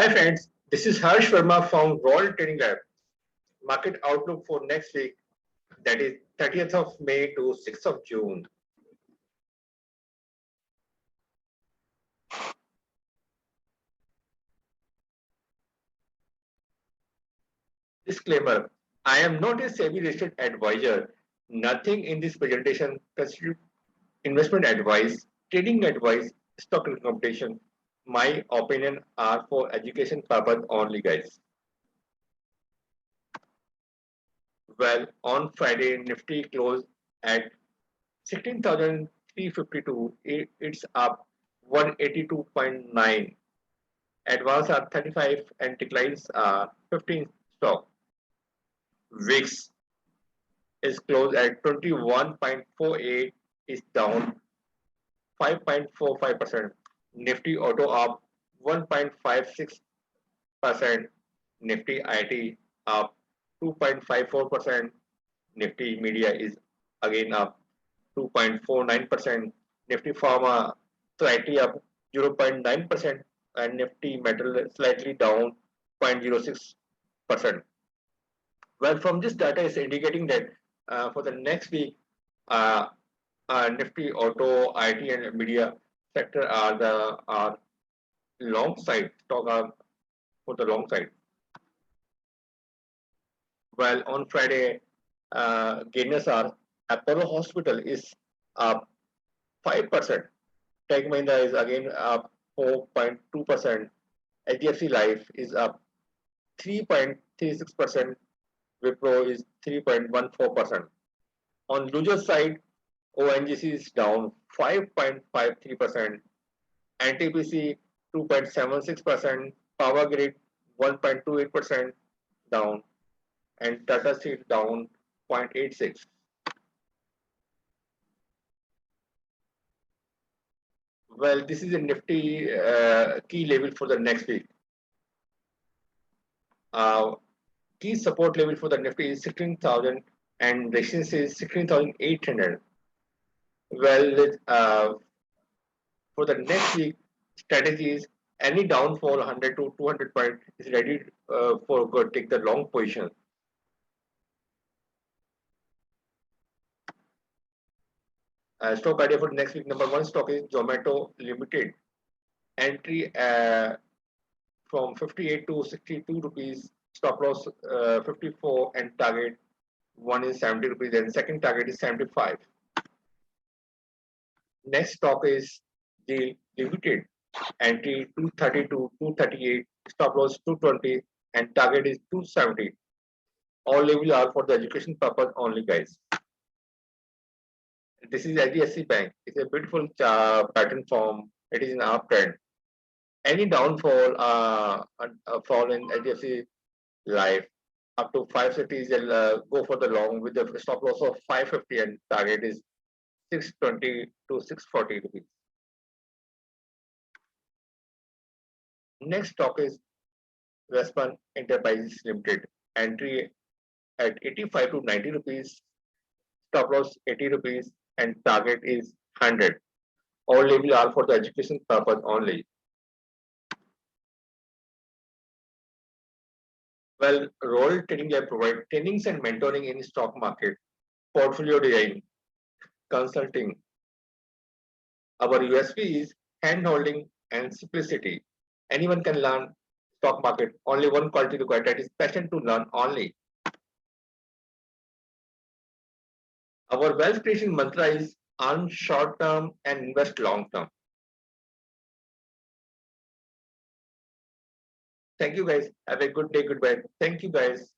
Hi friends, this is Harsh Verma from Royal Trading Lab. Market outlook for next week, that is 30th of May to 6th of June. Disclaimer, I am not a SEBI registered advisor. Nothing in this presentation constitutes investment advice, trading advice, stock recommendation. My opinion are for education purpose only, guys. Well, on Friday, Nifty closed at 16,352. It's up 182.9. Advance are 35 and declines are 15 stock. VIX is closed at 21.48, is down 5.45%. Nifty Auto up 1.56%. Nifty IT up 2.54%. Nifty Media is again up 2.49%. Nifty Pharma slightly up 0.9%, and Nifty Metal slightly down 0.06%. Well, from this data is indicating that for the next week, uh, Nifty Auto, IT, and Media sector are the long side stock are for the long side. While on Friday, gainers are Apollo Hospital is up 5%. Tech Mahindra is again up 4.2%. HDFC Life is up 3.36%. Wipro is 3.14%. On loser side, ONGC is down 5.53%. NTPC 2.76%. Power Grid 1.28% down, and Tata Steel down 0.86. Well, this is a nifty key level for the next week. Key support level for the Nifty is 16,000 and resistance is 16,800. Well, for the next week, strategies, any downfall 100 to 200 point is ready for good, take the long position. Stock idea for next week, number one stock is Zomato Limited. Entry from 58 to 62 rupees, stop loss 54, and target one is 70 rupees, and second target is 75. Next stock is the Limited. Entry 230 to 238, stop loss 220, and target is 270. All levels are for the education purpose only, guys. This is HDFC Bank. It's a beautiful pattern form. It is an uptrend. Any downfall, a fall in HDFC Life up to 560, go for the long with the stop loss of 550 and target is 620 to 640 rupees. Next stock is Western Enterprises Limited. Entry at 85 to 90 rupees, stop loss 80 rupees, and target is 100. All levels are for the education purpose only. Well, Royal Trading Lab provide trainings and mentoring in stock market, portfolio design, consulting. Our USP is hand-holding and simplicity. Anyone can learn stock market. Only one quality required, that is passion to learn only. Our wealth creation mantra is earn short term and invest long term. Thank you guys. Have a good day. Goodbye. Thank you guys.